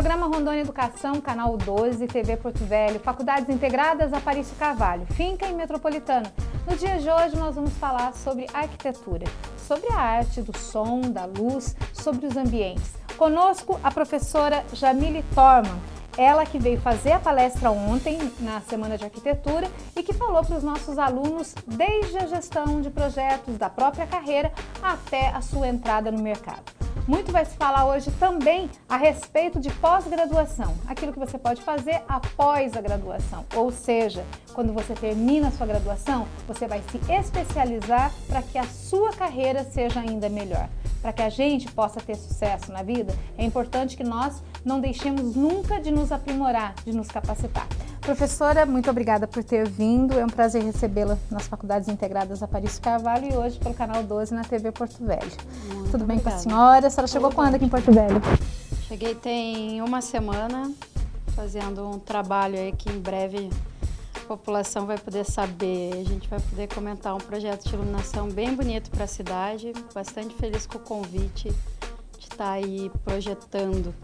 Programa Rondônia Educação, Canal 12, TV Porto Velho, Faculdades Integradas Aparício Carvalho, Finca e Metropolitana. No dia de hoje nós vamos falar sobre arquitetura, sobre a arte do som, da luz, sobre os ambientes. Conosco a professora Jamile Thorman, ela que veio fazer a palestra ontem na Semana de Arquitetura e que falou para os nossos alunos desde a gestão de projetos da própria carreira até a sua entrada no mercado. Muito vai se falar hoje também a respeito de pós-graduação, aquilo que você pode fazer após a graduação, ou seja, quando você termina a sua graduação, você vai se especializar para que a sua carreira seja ainda melhor. Para que a gente possa ter sucesso na vida, é importante que nós não deixemos nunca de nos aprimorar, de nos capacitar. Professora, muito obrigada por ter vindo, é um prazer recebê-la nas Faculdades Integradas Aparício Carvalho e hoje pelo Canal 12 na TV Porto Velho. Tudo bem com a senhora? A senhora chegou quando aqui em Porto Velho? Cheguei tem uma semana, fazendo um trabalho aí que em breve a população vai poder saber. A gente vai poder comentar um projeto de iluminação bem bonito para a cidade, bastante feliz com o convite de estar aí projetando.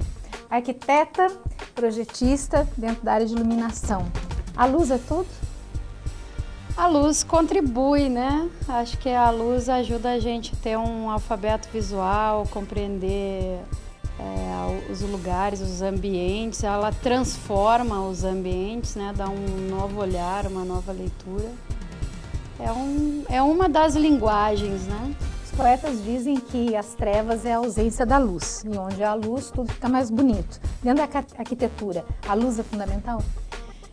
Arquiteta, projetista dentro da área de iluminação. A luz é tudo? A luz contribui, né? Acho que a luz ajuda a gente a ter um alfabeto visual, compreender os lugares, os ambientes. Ela transforma os ambientes, né? Dá um novo olhar, uma nova leitura. É uma das linguagens, né? Os poetas dizem que as trevas é a ausência da luz, e onde há luz tudo fica mais bonito. Dentro da arquitetura, a luz é fundamental?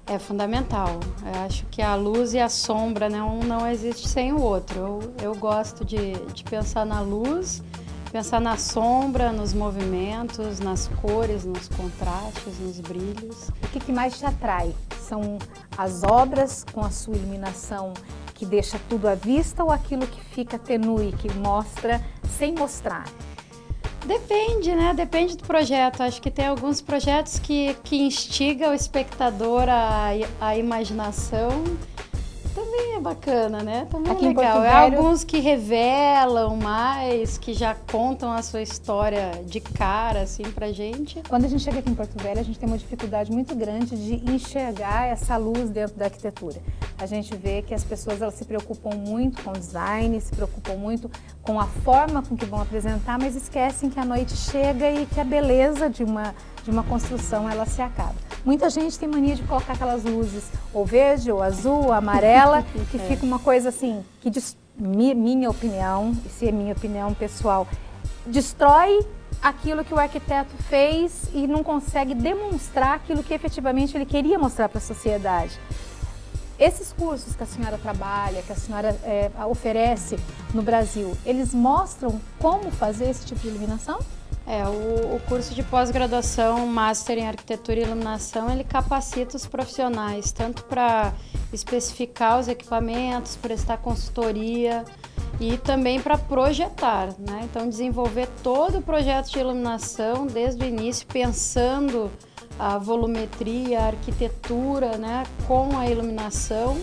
É fundamental. Eu acho que a luz e a sombra, né, um não existe sem o outro. Eu gosto de pensar na luz, pensar na sombra, nos movimentos, nas cores, nos contrastes, nos brilhos. O que mais te atrai? São as obras com a sua iluminação que deixa tudo à vista ou aquilo que fica tenue, que mostra sem mostrar? Depende, né? Depende do projeto. Acho que tem alguns projetos que instigam o espectador à imaginação. Também é bacana, né? Também aqui é legal. Em Porto Velho, alguns que revelam mais, que já contam a sua história de cara, assim, pra gente. Quando a gente chega aqui em Porto Velho, a gente tem uma dificuldade muito grande de enxergar essa luz dentro da arquitetura. A gente vê que as pessoas elas se preocupam muito com o design, se preocupam muito com a forma com que vão apresentar, mas esquecem que a noite chega e que a beleza de uma construção ela se acaba. Muita gente tem mania de colocar aquelas luzes ou verde, ou azul, ou amarela, que fica uma coisa assim, que minha opinião, e se é minha opinião pessoal, destrói aquilo que o arquiteto fez e não consegue demonstrar aquilo que efetivamente ele queria mostrar para a sociedade. Esses cursos que a senhora trabalha, que a senhora oferece no Brasil, eles mostram como fazer esse tipo de iluminação? O curso de pós-graduação, Master em Arquitetura e Iluminação, ele capacita os profissionais, tanto para especificar os equipamentos, prestar consultoria e também para projetar, né? Então, desenvolver todo o projeto de iluminação desde o início, pensando a volumetria, a arquitetura, né, com a iluminação,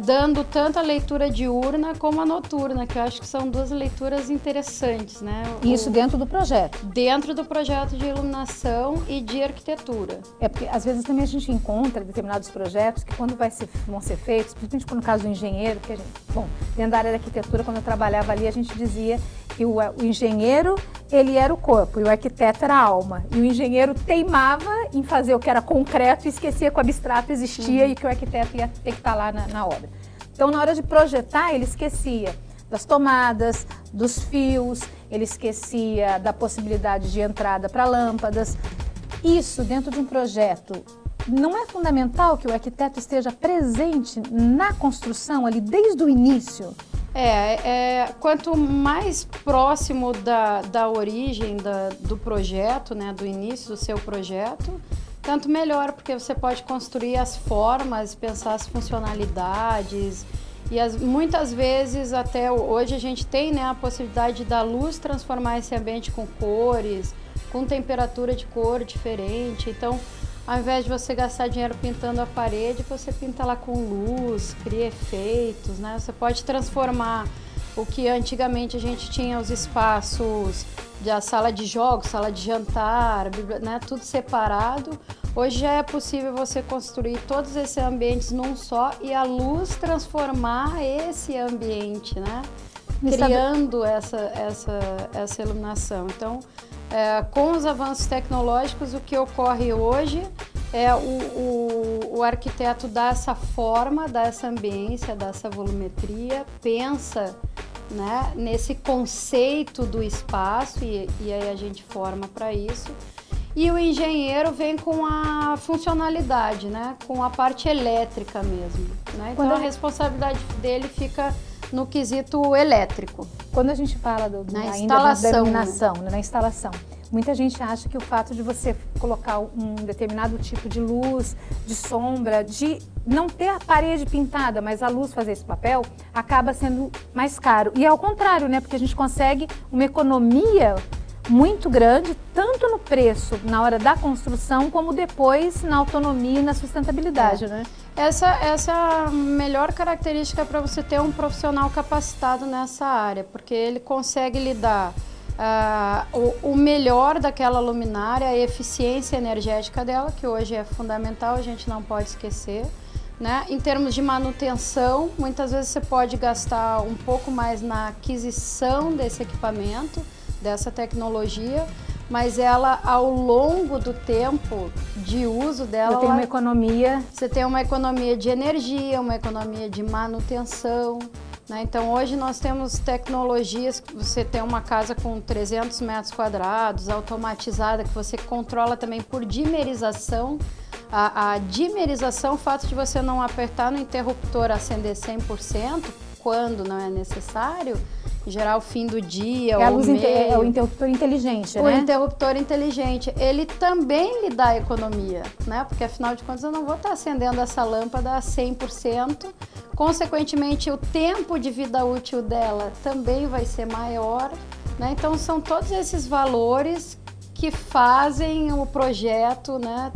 dando tanto a leitura diurna como a noturna, que eu acho que são duas leituras interessantes, né? Isso dentro do projeto? Dentro do projeto de iluminação e de arquitetura. Porque às vezes também a gente encontra determinados projetos que quando vão ser feitos, principalmente no caso do engenheiro, que dentro da área da arquitetura, quando eu trabalhava ali, a gente dizia que o engenheiro, ele era o corpo e o arquiteto era a alma. E o engenheiro teimava em fazer o que era concreto e esquecia que o abstrato existia e que o arquiteto ia ter que estar lá na obra. Então, na hora de projetar, ele esquecia das tomadas, dos fios, ele esquecia da possibilidade de entrada para lâmpadas. Isso, dentro de um projeto, não é fundamental que o arquiteto esteja presente na construção ali desde o início? Quanto mais próximo da origem do projeto, né, do início do seu projeto, tanto melhor, porque você pode construir as formas, pensar as funcionalidades e muitas vezes, até hoje, a gente tem, né, a possibilidade da luz transformar esse ambiente com cores, com temperatura de cor diferente. Então, ao invés de você gastar dinheiro pintando a parede, você pinta lá com luz, cria efeitos, né? Você pode transformar O que antigamente a gente tinha os espaços da sala de jogos, sala de jantar, né, tudo separado. Hoje já é possível você construir todos esses ambientes num só e a luz transformar esse ambiente, né? Criando essa iluminação. Então, com os avanços tecnológicos, o que ocorre hoje é o arquiteto dá essa forma, dá essa ambiência, dá essa volumetria, pensa, né, nesse conceito do espaço e aí a gente forma para isso. E o engenheiro vem com a funcionalidade, né, com a parte elétrica mesmo, né? Então a responsabilidade dele fica no quesito elétrico. Quando a gente fala na instalação, da iluminação, né, na instalação, muita gente acha que o fato de você colocar um determinado tipo de luz, de sombra, de não ter a parede pintada, mas a luz fazer esse papel, acaba sendo mais caro. E é ao contrário, né? Porque a gente consegue uma economia muito grande, tanto no preço na hora da construção, como depois na autonomia e na sustentabilidade, né? Essa é a melhor característica para você ter um profissional capacitado nessa área, porque ele consegue lhe dar o melhor daquela luminária, a eficiência energética dela, que hoje é fundamental, a gente não pode esquecer, né? Em termos de manutenção, muitas vezes você pode gastar um pouco mais na aquisição desse equipamento, dessa tecnologia, mas ela, ao longo do tempo de uso dela, tem uma economia. Você tem uma economia de energia, uma economia de manutenção, né? Então, hoje nós temos tecnologias, você tem uma casa com 300 metros quadrados, automatizada, que você controla também por dimerização. A dimerização, o fato de você não apertar no interruptor acender 100%, quando não é necessário, em geral, fim do dia ou meio. É o interruptor inteligente, né? O interruptor inteligente, ele também lhe dá economia, né? Porque, afinal de contas, eu não vou estar acendendo essa lâmpada a 100%. Consequentemente, o tempo de vida útil dela também vai ser maior, né? Então, são todos esses valores que fazem o projeto, né,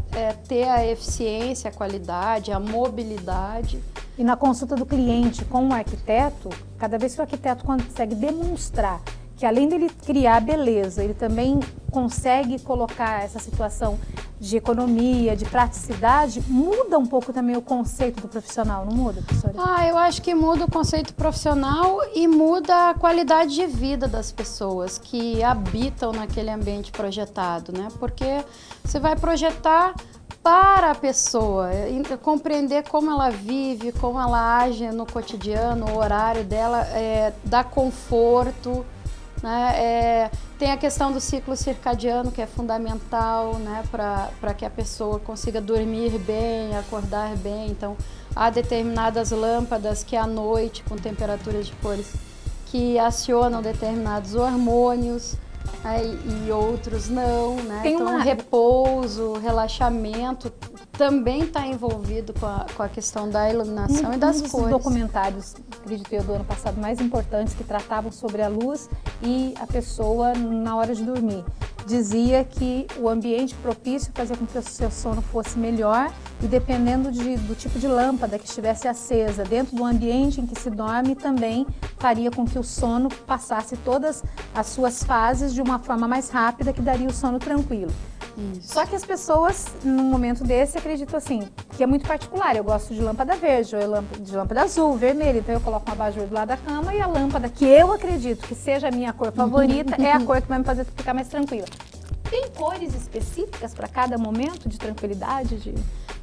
ter a eficiência, a qualidade, a mobilidade. E na consulta do cliente com o arquiteto, cada vez que o arquiteto consegue demonstrar que além dele criar beleza, ele também consegue colocar essa situação de economia, de praticidade, muda um pouco também o conceito do profissional, não muda, professora? Eu acho que muda o conceito profissional e muda a qualidade de vida das pessoas que habitam naquele ambiente projetado, né? Porque você vai projetar para a pessoa, compreender como ela vive, como ela age no cotidiano, o horário dela, dar conforto, né? Tem a questão do ciclo circadiano, que é fundamental, né, para que a pessoa consiga dormir bem, acordar bem. Então, há determinadas lâmpadas que à noite, com temperaturas de cores, que acionam determinados hormônios, e outros não, né? Então, repouso, relaxamento também está envolvido com a questão da iluminação e das cores. Um dos documentários, acredito eu, do ano passado, mais importantes, que tratavam sobre a luz e a pessoa na hora de dormir. Dizia que o ambiente propício fazia com que o seu sono fosse melhor e dependendo do tipo de lâmpada que estivesse acesa dentro do ambiente em que se dorme, também faria com que o sono passasse todas as suas fases de uma forma mais rápida, que daria o sono tranquilo. Isso. Só que as pessoas, num momento desse, acreditam assim, que é muito particular. Eu gosto de lâmpada verde, ou de lâmpada azul, vermelha, então eu coloco um abajur do lado da cama e a lâmpada que eu acredito que seja a minha cor favorita é a cor que vai me fazer ficar mais tranquila. Tem cores específicas para cada momento de tranquilidade?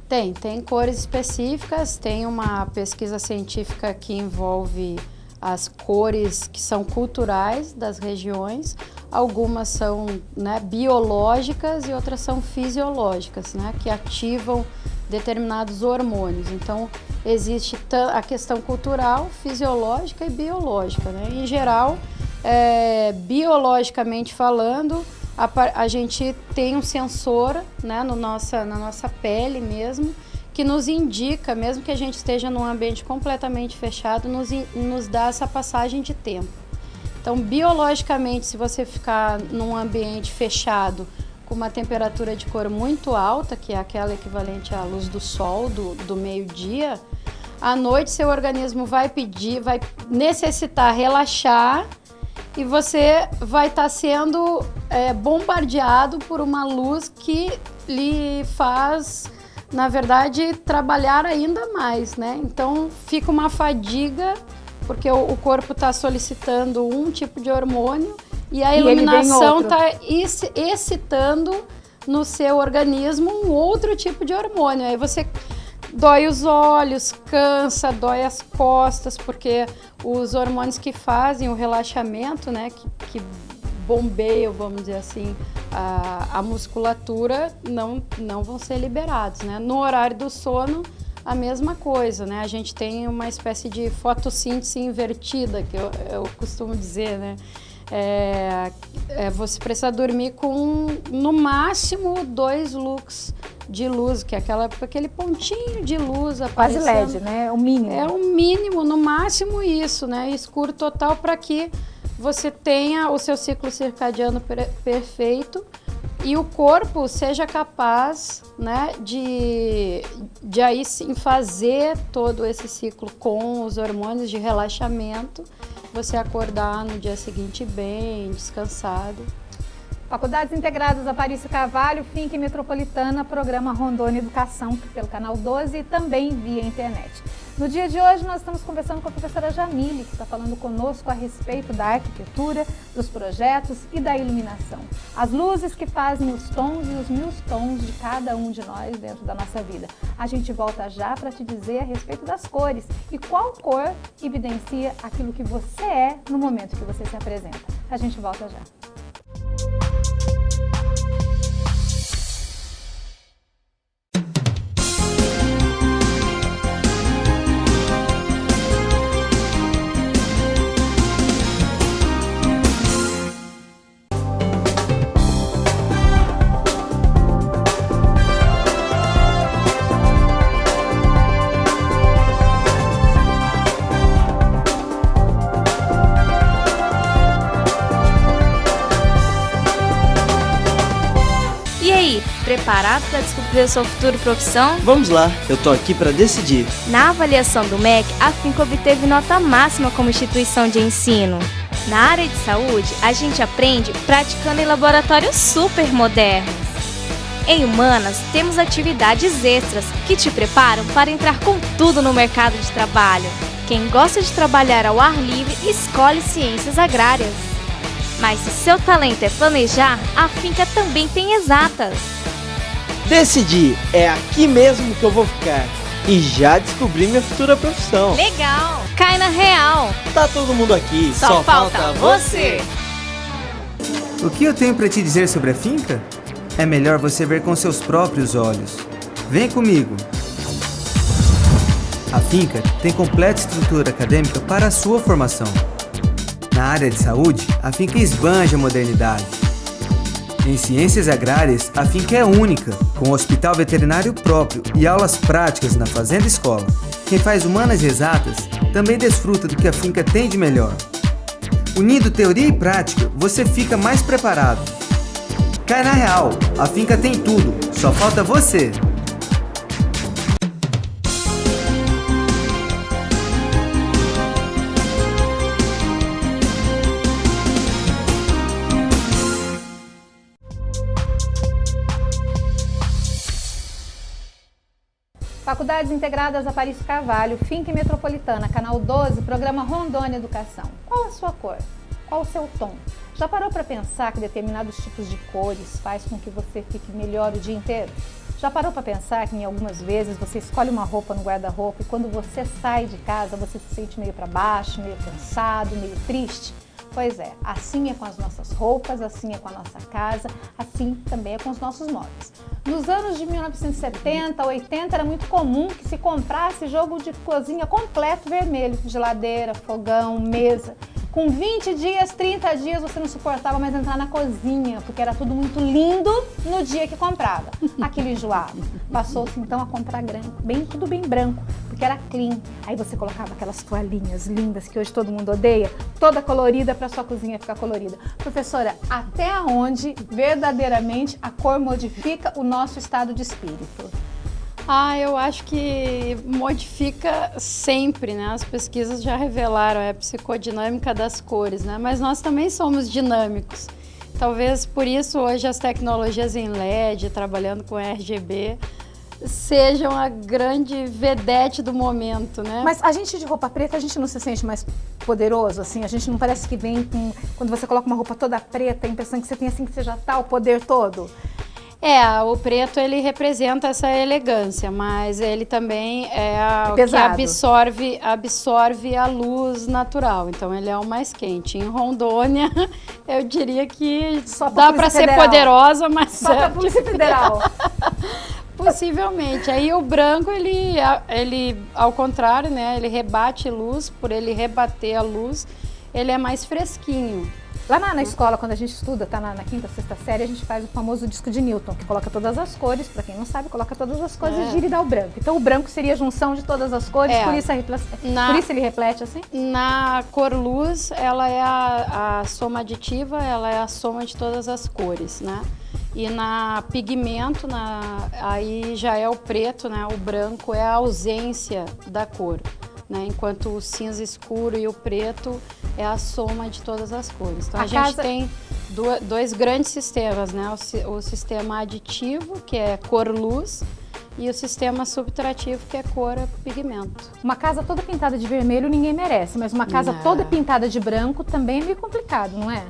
Tem cores específicas, tem uma pesquisa científica que envolve as cores que são culturais das regiões. Algumas são, né, biológicas e outras são fisiológicas, né, que ativam determinados hormônios. Então, existe a questão cultural, fisiológica e biológica, né? Em geral, biologicamente falando, a gente tem um sensor, né, na nossa pele mesmo, que nos indica, mesmo que a gente esteja num ambiente completamente fechado, nos dá essa passagem de tempo. Então, biologicamente, se você ficar num ambiente fechado com uma temperatura de cor muito alta, que é aquela equivalente à luz do sol do meio-dia, à noite seu organismo vai necessitar relaxar e você vai estar sendo bombardeado por uma luz que lhe faz, na verdade, trabalhar ainda mais, né? Então fica uma fadiga, porque o corpo está solicitando um tipo de hormônio e a iluminação está excitando no seu organismo um outro tipo de hormônio. Aí você dói os olhos, cansa, dói as costas, porque os hormônios que fazem o relaxamento, né, que bombeiam, vamos dizer assim, a musculatura, não vão ser liberados, né? No horário do sono, a mesma coisa, né? A gente tem uma espécie de fotossíntese invertida, que eu costumo dizer, né? Você precisa dormir com, no máximo, 2 lux de luz, que é aquele pontinho de luz aparecendo. Quase LED, né? É o mínimo. É o mínimo, no máximo isso, né? Escuro total, para que você tenha o seu ciclo circadiano perfeito e o corpo seja capaz, né, de aí sim fazer todo esse ciclo com os hormônios de relaxamento, você acordar no dia seguinte bem, descansado. Faculdades Integradas Aparício Carvalho, Finca Metropolitana, programa Rondônia Educação, pelo canal 12 e também via internet. No dia de hoje nós estamos conversando com a professora Jamile, que está falando conosco a respeito da arquitetura, dos projetos e da iluminação. As luzes que fazem os tons e os 1000 tons de cada um de nós dentro da nossa vida. A gente volta já para te dizer a respeito das cores e qual cor evidencia aquilo que você é no momento que você se apresenta. A gente volta já. Preparado para descobrir a sua futura profissão? Vamos lá, eu tô aqui para decidir. Na avaliação do MEC, a Finca obteve nota máxima como instituição de ensino. Na área de saúde, a gente aprende praticando em laboratórios super modernos. Em Humanas, temos atividades extras que te preparam para entrar com tudo no mercado de trabalho. Quem gosta de trabalhar ao ar livre, escolhe ciências agrárias. Mas se seu talento é planejar, a Finca também tem exatas. Decidi, é aqui mesmo que eu vou ficar. E já descobri minha futura profissão. Legal! Cai na real! Tá todo mundo aqui, só falta você! O que eu tenho para te dizer sobre a Finca? É melhor você ver com seus próprios olhos. Vem comigo! A Finca tem completa estrutura acadêmica para a sua formação. Na área de saúde, a Finca esbanja a modernidade. Em ciências agrárias, a Finca é única, com hospital veterinário próprio e aulas práticas na fazenda escola. Quem faz humanas e exatas também desfruta do que a Finca tem de melhor. Unindo teoria e prática, você fica mais preparado. Cai na real, a Finca tem tudo, só falta você! Faculdades Integradas Aparício Carvalho, Finca Metropolitana, canal 12, programa Rondônia Educação. Qual a sua cor? Qual o seu tom? Já parou para pensar que determinados tipos de cores faz com que você fique melhor o dia inteiro? Já parou para pensar que em algumas vezes você escolhe uma roupa no guarda-roupa e quando você sai de casa você se sente meio para baixo, meio cansado, meio triste? Pois é, assim é com as nossas roupas, assim é com a nossa casa, assim também é com os nossos móveis. Nos anos de 1970, 80, era muito comum que se comprasse jogo de cozinha completo vermelho, geladeira, fogão, mesa. Com 20 dias, 30 dias, você não suportava mais entrar na cozinha, porque era tudo muito lindo no dia que comprava. Aquilo enjoava. Passou-se então a comprar tudo bem branco, porque era clean. Aí você colocava aquelas toalhinhas lindas que hoje todo mundo odeia, toda colorida para sua cozinha ficar colorida. Professora, até onde verdadeiramente a cor modifica o nosso estado de espírito? Eu acho que modifica sempre, né? As pesquisas já revelaram a psicodinâmica das cores, né? Mas nós também somos dinâmicos. Talvez por isso hoje as tecnologias em LED, trabalhando com RGB, sejam a grande vedete do momento, né? Mas a gente de roupa preta, a gente não se sente mais poderoso, assim? A gente não parece que vem com... Quando você coloca uma roupa toda preta, a impressão que você tem assim, que você já tá o poder todo? O preto ele representa essa elegância, mas ele também é o que absorve a luz natural, então ele é o mais quente. Em Rondônia, eu diria que dá para ser poderosa, mas só para a Polícia Federal. Possivelmente. Aí o branco, ele ao contrário, né? Ele rebate luz, por ele rebater a luz, ele é mais fresquinho. Lá na escola, quando a gente estuda, tá na quinta, sexta série, a gente faz o famoso disco de Newton, que coloca todas as cores, para quem não sabe, coloca todas as cores e gira e dá o branco. Então o branco seria a junção de todas as cores, por isso ele reflete assim? Na cor luz, ela é a soma aditiva, ela é a soma de todas as cores, né? E na pigmento, aí já é o preto, né? O branco é a ausência da cor, né? Enquanto o cinza escuro e o preto é a soma de todas as cores. Então a gente tem dois grandes sistemas, né? O sistema aditivo, que é cor-luz, e o sistema subtrativo, que é cor-pigmento. Uma casa toda pintada de vermelho ninguém merece, mas uma casa toda pintada de branco também é meio complicado, não é?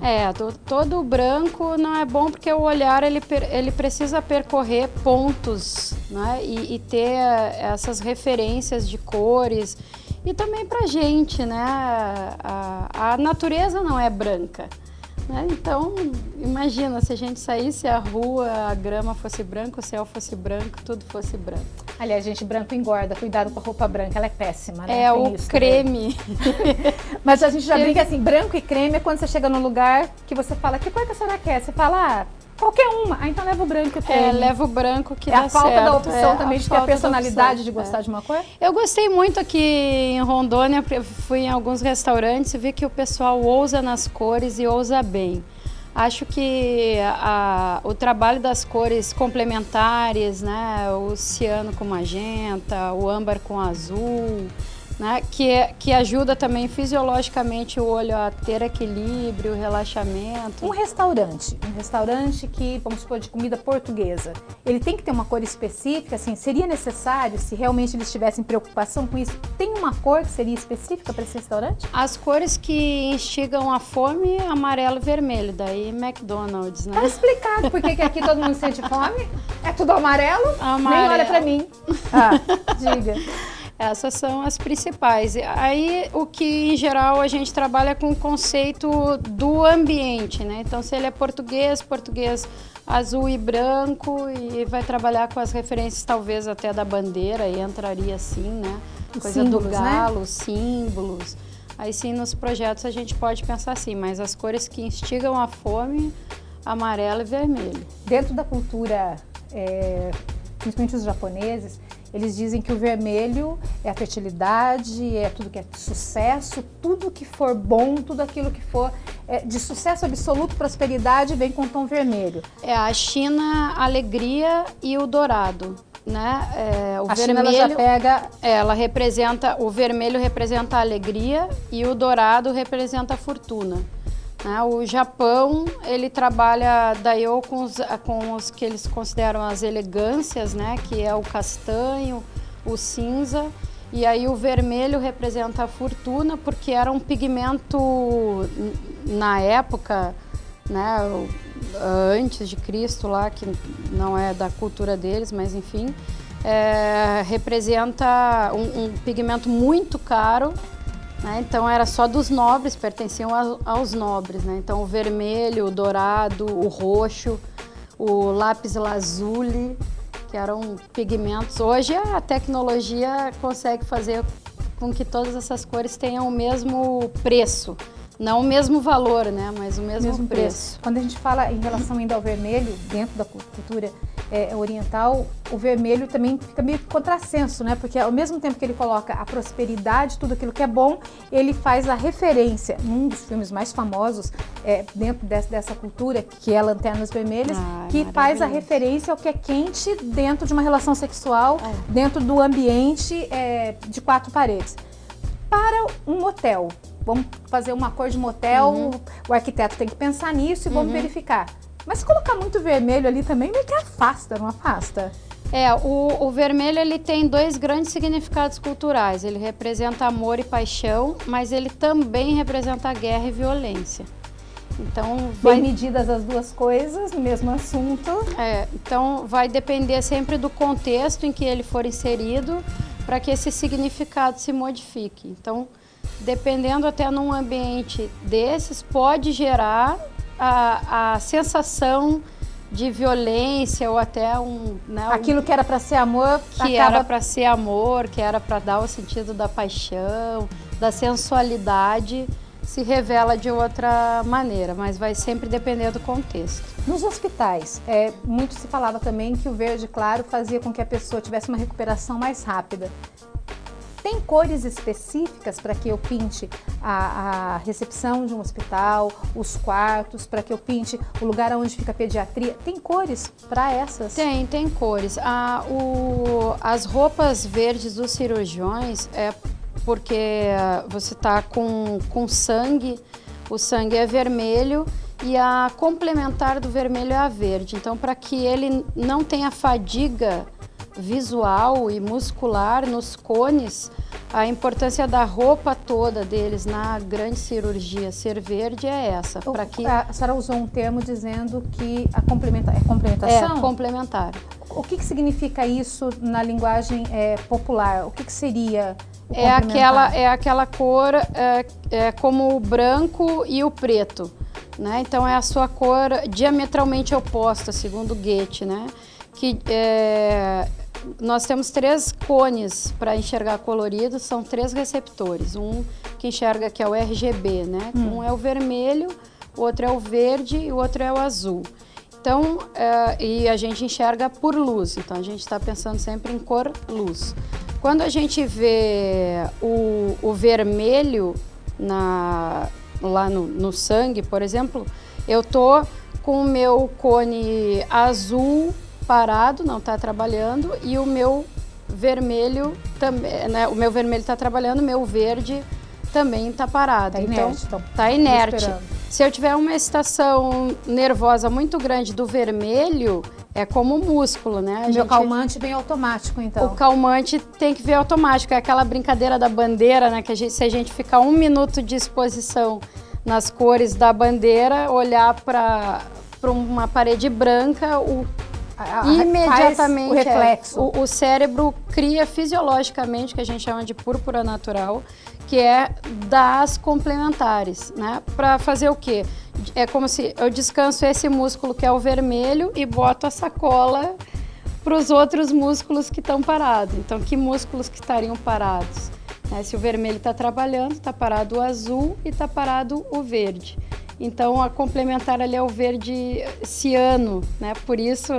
Todo branco não é bom porque o olhar ele precisa percorrer pontos, né? E ter essas referências de cores. E também pra gente, né? A natureza não é branca, né? Então, imagina se a gente saísse à rua, a grama fosse branca, o céu fosse branco, tudo fosse branco. Aliás, gente, branco engorda, cuidado com a roupa branca, ela é péssima, né? O creme. Mas a gente já brinca assim, branco e creme é quando você chega num lugar que você fala, que cor que a senhora quer? Você fala, qualquer uma. Então leva o branco e o creme. Leva o branco que dá certo. É a falta da opção também de ter a personalidade de gostar de uma cor? Eu gostei muito aqui em Rondônia, fui em alguns restaurantes e vi que o pessoal ousa nas cores e ousa bem. Acho que o trabalho das cores complementares, né, o ciano com magenta, o âmbar com azul, né, que ajuda também fisiologicamente o olho a ter equilíbrio, relaxamento. Um restaurante que, vamos supor, de comida portuguesa, ele tem que ter uma cor específica, assim, seria necessário, se realmente eles tivessem preocupação com isso, tem uma cor que seria específica para esse restaurante? As cores que instigam a fome, amarelo e vermelho, daí McDonald's, né? Tá explicado por que aqui todo mundo sente fome? É tudo amarelo? Nem olha para mim. Diga. Essas são as principais. Aí, o que em geral a gente trabalha com o conceito do ambiente, né? Então, se ele é português azul e branco, e vai trabalhar com as referências talvez até da bandeira, e entraria assim, né? Coisa do galo, né? Símbolos. Aí sim, nos projetos a gente pode pensar assim, mas as cores que instigam a fome, amarelo e vermelho. Dentro da cultura, principalmente os japoneses, eles dizem que o vermelho é a fertilidade, é tudo que é sucesso, tudo que for bom, tudo aquilo que for de sucesso absoluto, prosperidade, vem com o tom vermelho. A China, a alegria e o dourado, né? A China, ela já pega... Ela representa, o vermelho representa a alegria e o dourado representa a fortuna. O Japão, ele trabalha daí ou com os que eles consideram as elegâncias, né? Que é o castanho, o cinza, e aí o vermelho representa a fortuna, porque era um pigmento, na época, né? Antes de Cristo lá, que não é da cultura deles, mas enfim, representa um pigmento muito caro. Então era só dos nobres, pertenciam aos nobres, né? Então o vermelho, o dourado, o roxo, o lápis lazuli, que eram pigmentos. Hoje a tecnologia consegue fazer com que todas essas cores tenham o mesmo preço. Não o mesmo valor, né? Mas o mesmo preço. Quando a gente fala em relação ainda ao vermelho, dentro da cultura oriental, o vermelho também fica meio que contrassenso, né? Porque ao mesmo tempo que ele coloca a prosperidade, tudo aquilo que é bom, ele faz a referência, num dos filmes mais famosos dentro dessa cultura, que é Lanternas Vermelhas, que faz a referência ao que é quente dentro de uma relação sexual, dentro do ambiente de 4 paredes. Para um motel, vamos fazer uma cor de motel, o arquiteto tem que pensar nisso e vamos verificar. Mas se colocar muito vermelho ali também, meio que afasta, não afasta? O vermelho ele tem 2 grandes significados culturais. Ele representa amor e paixão, mas ele também representa a guerra e violência. Então, bem medidas as duas coisas no mesmo assunto. Então vai depender sempre do contexto em que ele for inserido para que esse significado se modifique. Então, dependendo até num ambiente desses, pode gerar a sensação de violência ou até aquilo que era para ser amor, era para ser amor, que era para dar o sentido da paixão, da sensualidade, se revela de outra maneira, mas vai sempre depender do contexto. Nos hospitais, muito se falava também que o verde claro fazia com que a pessoa tivesse uma recuperação mais rápida. Tem cores específicas para que eu pinte a recepção de um hospital, os quartos, para que eu pinte o lugar onde fica a pediatria? Tem cores para essas? Tem cores. As roupas verdes dos cirurgiões porque você está com sangue, o sangue é vermelho e a complementar do vermelho é a verde. Então, para que ele não tenha fadiga visual e muscular nos cones, a importância da roupa toda deles na grande cirurgia ser verde é essa. A senhora usou um termo dizendo que é complementação? É, complementar. O que significa isso na linguagem popular? O que seria o É aquela cor como o branco e o preto, né? Então é a sua cor diametralmente oposta, segundo Goethe, né? Que nós temos 3 cones para enxergar colorido, são 3 receptores. Um que enxerga que é o RGB, né? Um é o vermelho, o outro é o verde e o outro é o azul. Então, e a gente enxerga por luz, então a gente está pensando sempre em cor-luz. Quando a gente vê o vermelho lá no sangue, por exemplo, eu tô com o meu cone azul parado, não está trabalhando, e o meu vermelho também, né? O meu vermelho está trabalhando, o meu verde também está parado. Então, está inerte. Se eu tiver uma excitação nervosa muito grande do vermelho, é como músculo, né? O meu calmante vem automático, então. O calmante tem que vir automático. É aquela brincadeira da bandeira, né? Que se a gente ficar 1 minuto de exposição nas cores da bandeira, olhar para uma parede branca, imediatamente o reflexo. O cérebro cria fisiologicamente, que a gente chama de púrpura natural, que é das complementares, né? Para fazer o quê? É como se eu descanso esse músculo que é o vermelho e boto a sacola para os outros músculos que estão parados. Então, que músculos que estariam parados? Se o vermelho está trabalhando, está parado o azul e está parado o verde. Então, a complementar ali é o verde ciano, né? Por isso,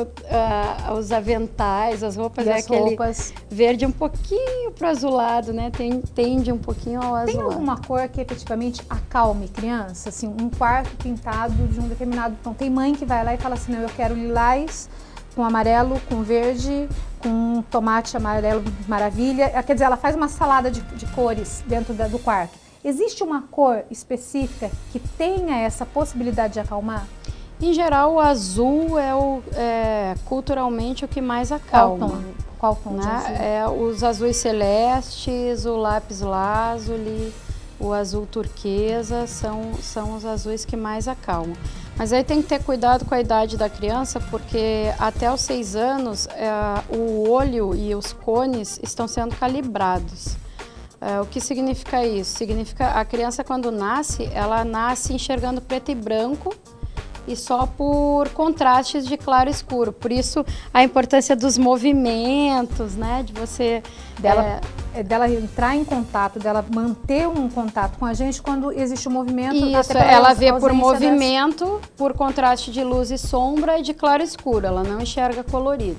os aventais, as roupas verde um pouquinho para o azulado, né? Tende um pouquinho ao azulado. Tem alguma cor que efetivamente acalme criança? Assim, um quarto pintado de um determinado tom. Tem mãe que vai lá e fala assim, não, eu quero lilás com amarelo, com verde, com tomate amarelo maravilha. Quer dizer, ela faz uma salada de cores dentro do quarto. Existe uma cor específica que tenha essa possibilidade de acalmar? Em geral, o azul é culturalmente o que mais acalma. Qual tom de azul? Os azuis celestes, o lápis lazuli, o azul turquesa, são os azuis que mais acalmam. Mas aí tem que ter cuidado com a idade da criança, porque até os 6 anos, o olho e os cones estão sendo calibrados. O que significa isso? Significa a criança, quando nasce, ela nasce enxergando preto e branco e só por contrastes de claro e escuro. Por isso a importância dos movimentos, né, de você dela entrar em contato, dela manter um contato com a gente quando existe um movimento. Isso, ela vê por movimento, por contraste de luz e sombra e de claro e escuro, ela não enxerga colorido.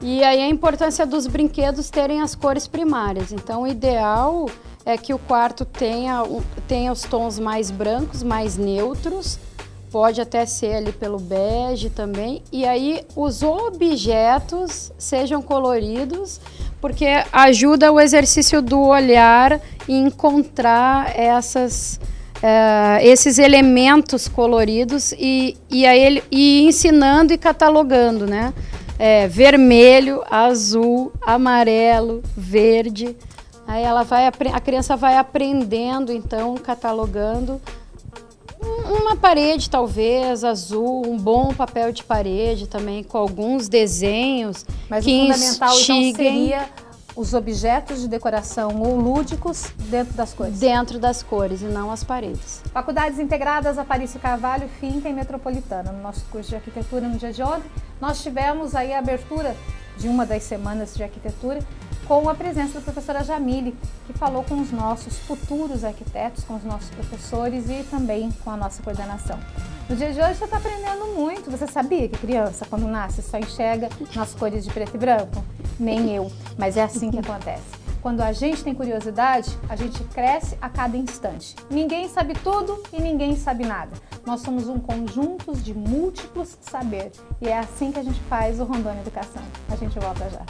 E aí a importância dos brinquedos terem as cores primárias. Então o ideal é que o quarto tenha os tons mais brancos, mais neutros, pode até ser ali pelo bege também, e aí os objetos sejam coloridos, porque ajuda o exercício do olhar e encontrar esses elementos coloridos e ensinando e catalogando, né? Vermelho, azul, amarelo, verde. Aí a criança vai aprendendo, então, catalogando. Uma parede, talvez, azul, um bom papel de parede também, com alguns desenhos. Mas que o fundamental, instiguem... então, seria os objetos de decoração ou lúdicos dentro das cores? Dentro das cores e não as paredes. Faculdades Integradas Aparício Carvalho, Finca e Metropolitana. No nosso curso de arquitetura, no dia de ontem, nós tivemos aí a abertura de uma das semanas de arquitetura, com a presença da professora Jamile, que falou com os nossos futuros arquitetos, com os nossos professores e também com a nossa coordenação. No dia de hoje você está aprendendo muito. Você sabia que criança, quando nasce, só enxerga nas cores de preto e branco? Nem eu, mas é assim que acontece. Quando a gente tem curiosidade, a gente cresce a cada instante. Ninguém sabe tudo e ninguém sabe nada. Nós somos um conjunto de múltiplos saber. E é assim que a gente faz o Rondônia Educação. A gente volta já.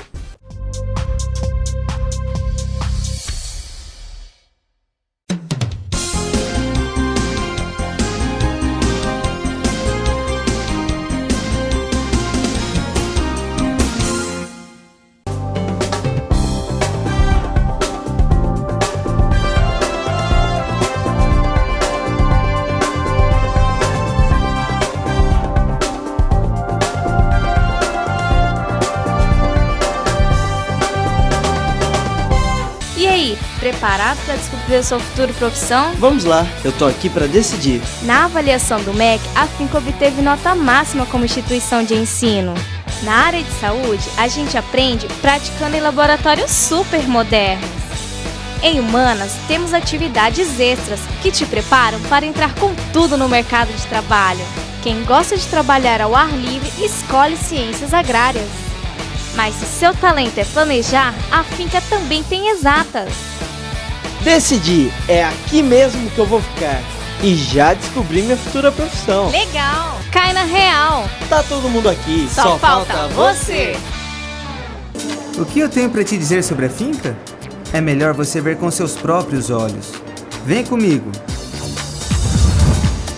Preparado para descobrir a sua futura profissão? Vamos lá, eu tô aqui para decidir. Na avaliação do MEC, a Finca obteve nota máxima como instituição de ensino. Na área de saúde, a gente aprende praticando em laboratórios super modernos. Em Humanas, temos atividades extras que te preparam para entrar com tudo no mercado de trabalho. Quem gosta de trabalhar ao ar livre, escolhe ciências agrárias. Mas se seu talento é planejar, a Finca também tem exatas. Decidi, é aqui mesmo que eu vou ficar. E já descobri minha futura profissão. Legal! Cai na real! Tá todo mundo aqui, Só falta você! O que eu tenho para te dizer sobre a Finca? É melhor você ver com seus próprios olhos. Vem comigo!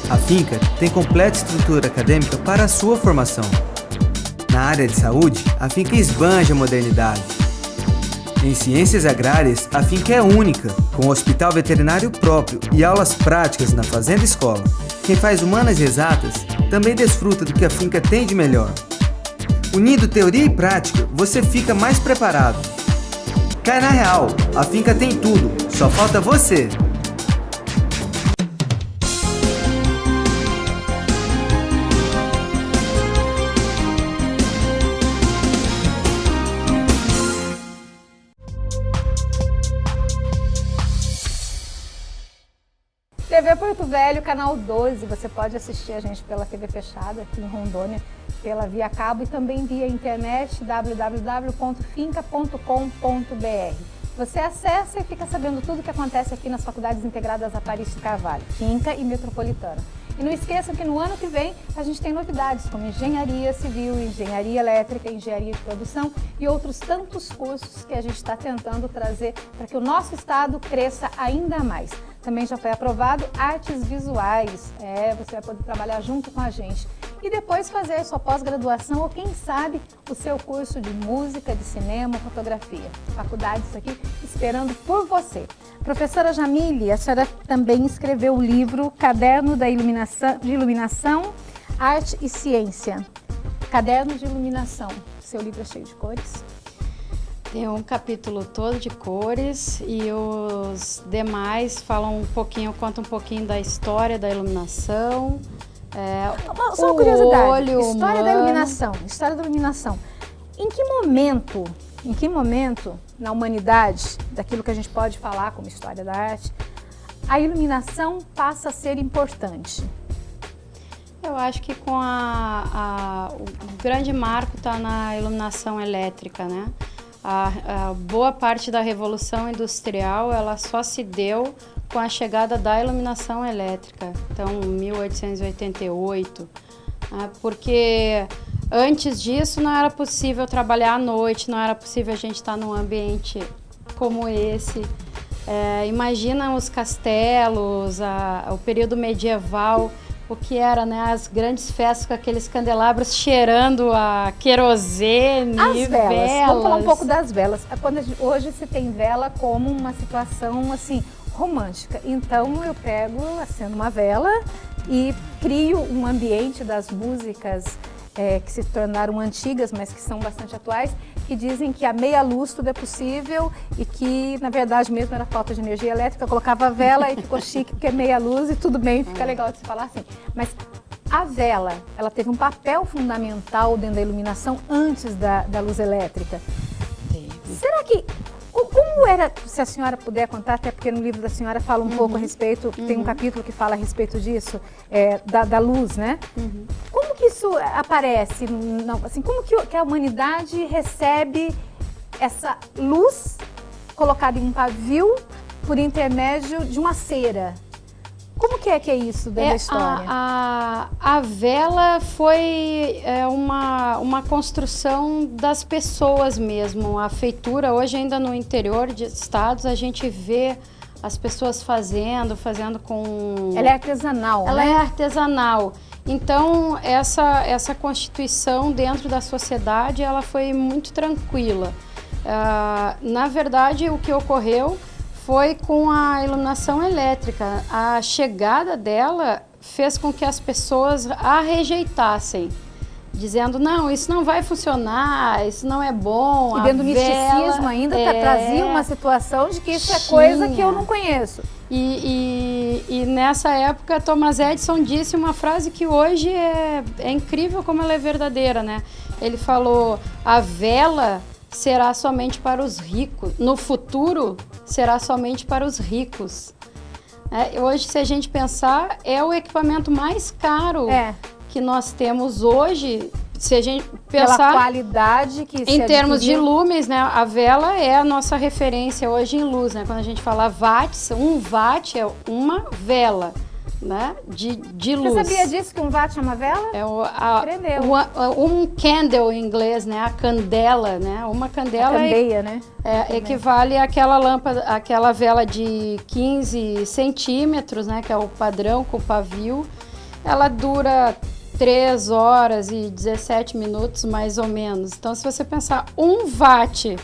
A Finca tem completa estrutura acadêmica para a sua formação. Na área de saúde, a Finca esbanja a modernidade. Em ciências agrárias, a Finca é única, com hospital veterinário próprio e aulas práticas na fazenda escola. Quem faz humanas e exatas também desfruta do que a Finca tem de melhor. Unindo teoria e prática, você fica mais preparado. Cai na real, a Finca tem tudo, só falta você! TV Porto Velho, canal 12, você pode assistir a gente pela TV fechada aqui em Rondônia, pela via cabo e também via internet www.finca.com.br. Você acessa e fica sabendo tudo o que acontece aqui nas Faculdades Integradas Aparício Carvalho, Finca e Metropolitana. E não esqueçam que no ano que vem a gente tem novidades como engenharia civil, engenharia elétrica, engenharia de produção e outros tantos cursos que a gente está tentando trazer para que o nosso estado cresça ainda mais. Também já foi aprovado artes visuais, você vai poder trabalhar junto com a gente. E depois fazer a sua pós-graduação ou quem sabe o seu curso de música, de cinema, fotografia. Faculdades aqui esperando por você. Professora Jamile, a senhora também escreveu o livro Caderno de Iluminação, Arte e Ciência. Caderno de Iluminação, seu livro é cheio de cores? Tem um capítulo todo de cores e os demais contam um pouquinho da história da iluminação, Só uma curiosidade, olho história da humano. iluminação. Em que momento na humanidade, daquilo que a gente pode falar como história da arte, a iluminação passa a ser importante? Eu acho que com o grande marco está na iluminação elétrica, né? A boa parte da Revolução Industrial, ela só se deu com a chegada da iluminação elétrica, então 1888, né? Porque antes disso não era possível trabalhar à noite, não era possível a gente estar num ambiente como esse. Imagina os castelos, o período medieval, o que era, né? As grandes festas com aqueles candelabros cheirando a querosene, As velas. Vamos falar um pouco velas. das velas. Hoje se tem vela como uma situação assim romântica. Então eu acendo uma vela e crio um ambiente das músicas que se tornaram antigas, mas que são bastante atuais, que dizem que a meia luz tudo é possível e que, na verdade, mesmo era falta de energia elétrica, eu colocava a vela e ficou chique porque é meia luz e tudo bem, fica legal de se falar assim. Mas a vela, ela teve um papel fundamental dentro da iluminação antes da luz elétrica. Será que... Como era, se a senhora puder contar, até porque no livro da senhora fala um pouco a respeito, tem um capítulo que fala a respeito disso, da luz, né? Como que isso aparece? Assim, como que a humanidade recebe essa luz colocada em um pavio por intermédio de uma cera? Como que é isso da história? A vela foi uma construção das pessoas mesmo. A feitura, hoje ainda no interior de estados, a gente vê as pessoas fazendo com... Ela é artesanal, Ela né? é artesanal. Então, essa constituição dentro da sociedade, ela foi muito tranquila. Na verdade, o que ocorreu foi com a iluminação elétrica. A chegada dela fez com que as pessoas a rejeitassem, dizendo, não, isso não vai funcionar, isso não é bom. E dentro do misticismo ainda trazia uma situação de que isso é coisa que eu não conheço. E nessa época, Thomas Edison disse uma frase que hoje é incrível como ela é verdadeira, né? Ele falou, a vela será somente para os ricos. No futuro, será somente para os ricos. Hoje, se a gente pensar, é o equipamento mais caro que nós temos hoje. Se a gente pensar pela qualidade que em termos de lumens, né? A vela é a nossa referência hoje em luz, né? Quando a gente fala watts, 1 watt é uma vela, né? De luz. Você sabia disso, que 1 watt é uma vela? Aprendeu. Um candle em inglês, né? A candela, né? Uma candela candeia, né? Equivale àquela lâmpada, aquela vela de 15 centímetros, né? Que é o padrão com pavio. Ela dura 3 horas e 17 minutos, mais ou menos. Então, se você pensar 1 watt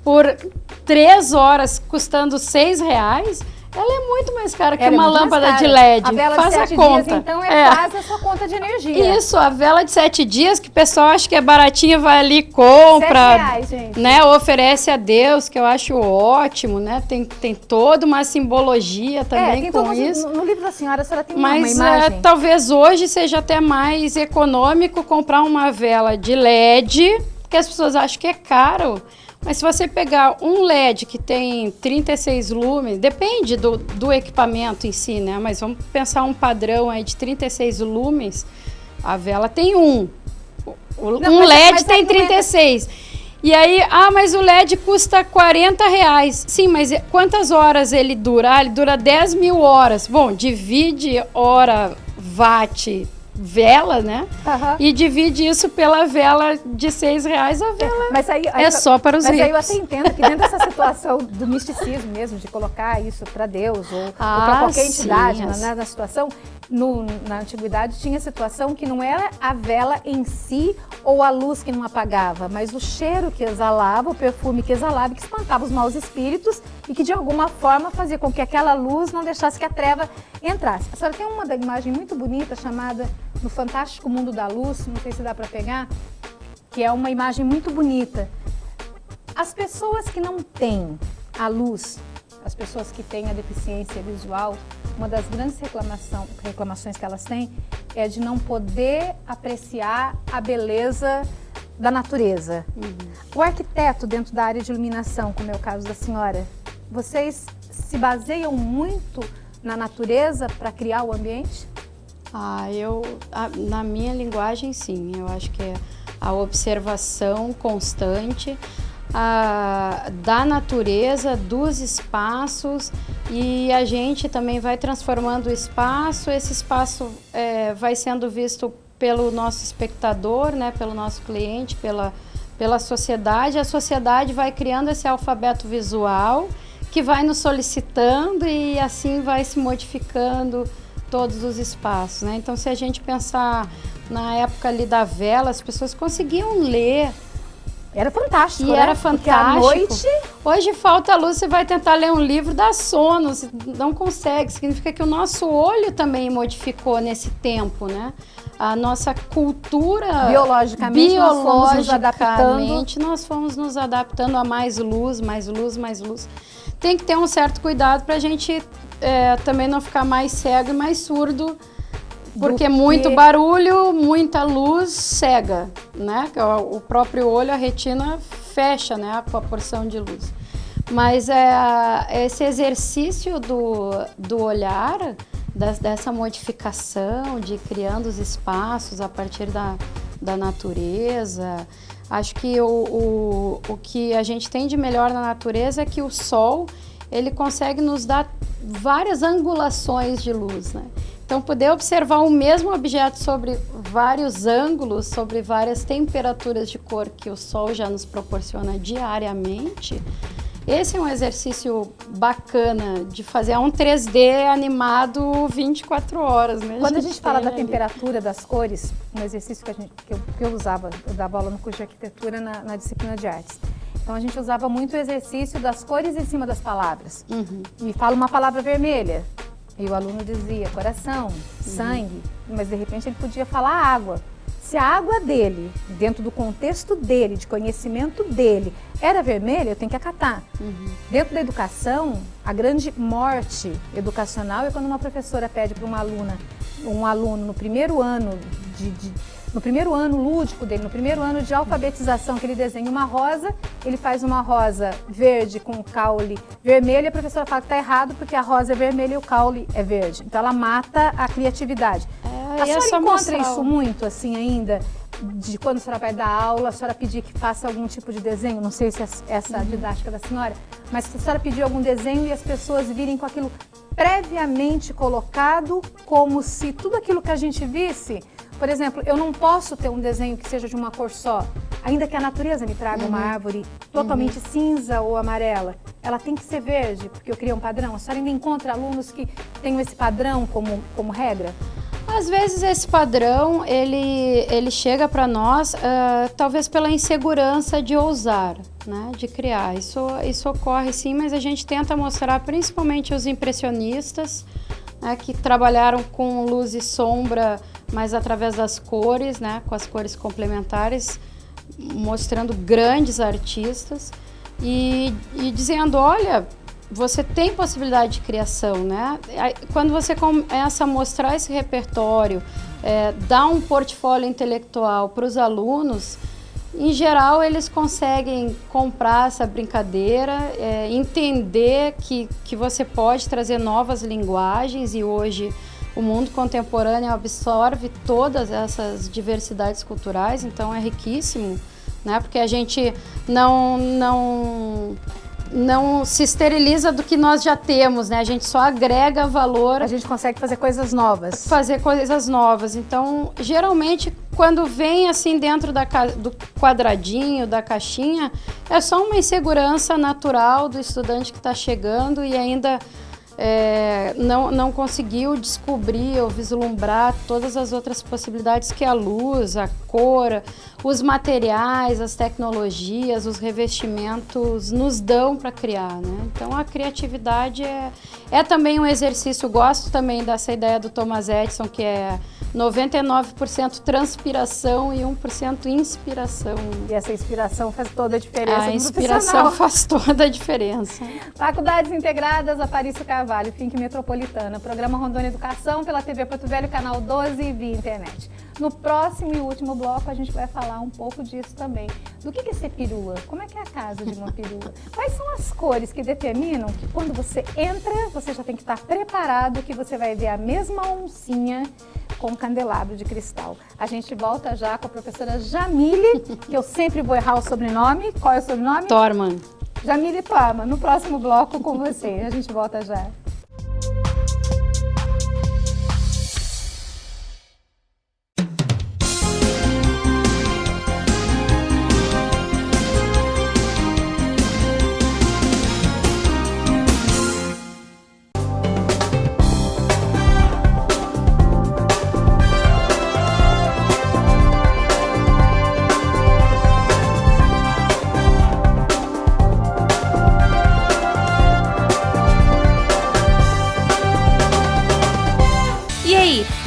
por 3 horas custando R$6, ela é muito mais cara que uma lâmpada de LED. A vela Faz de 7 7 conta. dias, então, quase a sua conta de energia. Isso, a vela de 7 dias, que o pessoal acha que é baratinha, vai ali, compra, R$7, gente. né, oferece a Deus, que eu acho ótimo, né? Tem toda uma simbologia também com isso. No livro da senhora tem Mas uma imagem. Talvez hoje seja até mais econômico comprar uma vela de LED, porque as pessoas acham que é caro. Mas se você pegar um LED que tem 36 lumens, depende do equipamento em si, né? Mas vamos pensar um padrão aí de 36 lumens, a vela tem um. Um LED tem 36. E aí, mas o LED custa R$40. Sim, mas quantas horas ele dura? Ele dura 10 mil horas. Bom, divide hora, watt, vela, né? E divide isso pela vela de R$6, a vela é só para os ricos. Mas aí eu até entendo que dentro dessa situação do misticismo mesmo, de colocar isso para Deus ou para qualquer entidade na situação, na antiguidade tinha situação que não era a vela em si ou a luz que não apagava, mas o cheiro que exalava, o perfume que exalava, que espantava os maus espíritos e que de alguma forma fazia com que aquela luz não deixasse que a treva entrasse. A senhora tem uma imagem muito bonita chamada No Fantástico Mundo da Luz, não sei se dá para pegar, que é uma imagem muito bonita. As pessoas que não têm a luz, as pessoas que têm a deficiência visual, uma das grandes reclamações que elas têm é de não poder apreciar a beleza da natureza. O arquiteto dentro da área de iluminação, como é o caso da senhora, vocês se baseiam muito na natureza para criar o ambiente? Na minha linguagem, sim. Eu acho que é a observação constante da natureza, dos espaços, e a gente também vai transformando o espaço. Esse espaço vai sendo visto pelo nosso espectador, né, pelo nosso cliente, pela sociedade. A sociedade vai criando esse alfabeto visual que vai nos solicitando e assim vai se modificando todos os espaços, né? Então, se a gente pensar na época ali da vela, as pessoas conseguiam ler. Era fantástico, e né? Era fantástico. Porque à noite... Hoje falta luz, você vai tentar ler um livro, dá sono, você não consegue. Significa que o nosso olho também modificou nesse tempo, né? A nossa cultura... Biologicamente nós fomos nos adaptando a mais luz, mais luz, mais luz. Tem que ter um certo cuidado para a gente também não ficar mais cego e mais surdo, porque muito barulho, muita luz cega, né? O próprio olho, a retina fecha, né, com a porção de luz. Mas esse exercício do olhar, dessa modificação, de criando os espaços a partir da natureza, acho que o que a gente tem de melhor na natureza é que o sol, ele consegue nos dar várias angulações de luz, né? Então, poder observar o mesmo objeto sobre vários ângulos, sobre várias temperaturas de cor que o sol já nos proporciona diariamente, esse é um exercício bacana de fazer, um 3D animado 24 horas, né? Quando a gente fala da temperatura das cores, um exercício que eu usava, eu dava aula no curso de arquitetura na disciplina de artes. Então, a gente usava muito o exercício das cores em cima das palavras. Me fala uma palavra vermelha. E o aluno dizia coração, sangue, mas de repente ele podia falar água. Se a água dele, dentro do contexto dele, de conhecimento dele, era vermelha, eu tenho que acatar. Dentro da educação, a grande morte educacional é quando uma professora pede para um aluno no primeiro ano no primeiro ano lúdico dele, no primeiro ano de alfabetização, que ele desenha uma rosa, ele faz uma rosa verde com caule vermelho, e a professora fala que está errado porque a rosa é vermelha e o caule é verde. Então ela mata a criatividade. A senhora encontra isso muito assim ainda, de quando a senhora vai dar aula, a senhora pedir que faça algum tipo de desenho, não sei se é essa a didática da senhora, mas se a senhora pedir algum desenho e as pessoas virem com aquilo previamente colocado, como se tudo aquilo que a gente visse. Por exemplo, eu não posso ter um desenho que seja de uma cor só, ainda que a natureza me traga uma árvore totalmente cinza ou amarela. Ela tem que ser verde, porque eu criei um padrão. A senhora ainda encontra alunos que tenham esse padrão como regra? Às vezes esse padrão, ele chega para nós, talvez pela insegurança de ousar, né, de criar. Isso ocorre sim, mas a gente tenta mostrar, principalmente os impressionistas, né, que trabalharam com luz e sombra, mas através das cores, né, com as cores complementares, mostrando grandes artistas e dizendo, olha, você tem possibilidade de criação, né? Quando você começa a mostrar esse repertório, dá um portfólio intelectual para os alunos, em geral eles conseguem comprar essa brincadeira, entender que você pode trazer novas linguagens, e hoje o mundo contemporâneo absorve todas essas diversidades culturais, então é riquíssimo, né? Porque a gente não se esteriliza do que nós já temos, né? A gente só agrega valor. A gente consegue fazer coisas novas. Então, geralmente, quando vem assim dentro do quadradinho, da caixinha, é só uma insegurança natural do estudante que está chegando e ainda não conseguiu descobrir ou vislumbrar todas as outras possibilidades que a luz, a cor, os materiais, as tecnologias, os revestimentos nos dão para criar, né? Então a criatividade é também um exercício. Gosto também dessa ideia do Thomas Edison, que é 99% transpiração e 1% inspiração. E essa inspiração faz toda a diferença. A inspiração faz toda a diferença. Faculdades Integradas Aparício Carvalho, FINC Metropolitana, Programa Rondônia Educação pela TV Porto Velho, canal 12 e via internet. No próximo e último bloco a gente vai falar um pouco disso também. Do que é ser perua? Como é que é a casa de uma perua? Quais são as cores que determinam que quando você entra, você já tem que estar preparado, que você vai ver a mesma oncinha com um candelabro de cristal. A gente volta já com a professora Jamile, que eu sempre vou errar o sobrenome. Qual é o sobrenome? Torman. Jamile Torman, no próximo bloco com você. A gente volta já.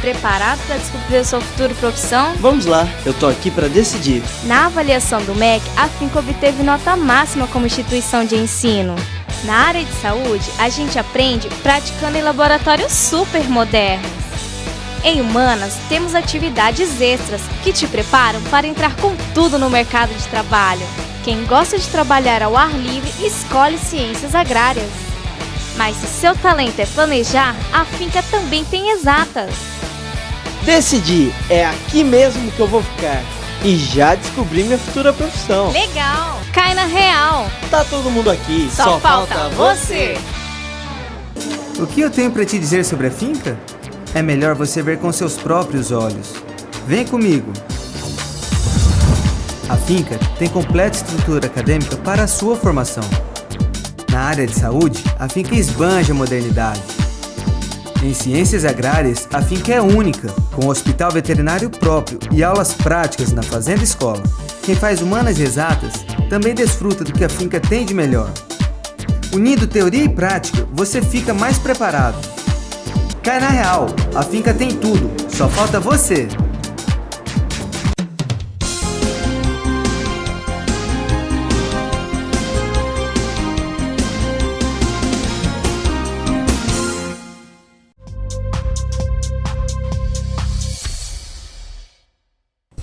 Preparado para descobrir a sua futura profissão? Vamos lá, eu tô aqui para decidir. Na avaliação do MEC, a FINC obteve nota máxima como instituição de ensino. Na área de saúde, a gente aprende praticando em laboratórios super modernos. Em Humanas, temos atividades extras que te preparam para entrar com tudo no mercado de trabalho. Quem gosta de trabalhar ao ar livre, escolhe ciências agrárias. Mas se seu talento é planejar, a FINC também tem exatas. Decidi, é aqui mesmo que eu vou ficar. E já descobri minha futura profissão. Legal! Cai na real! Tá todo mundo aqui, Só falta você! O que eu tenho para te dizer sobre a finca? É melhor você ver com seus próprios olhos. Vem comigo! A finca tem completa estrutura acadêmica para a sua formação. Na área de saúde, a finca esbanja a modernidade. Em ciências agrárias, a finca é única, com hospital veterinário próprio e aulas práticas na fazenda escola. Quem faz humanas e exatas também desfruta do que a finca tem de melhor. Unindo teoria e prática, você fica mais preparado. Cai na real, a finca tem tudo, só falta você!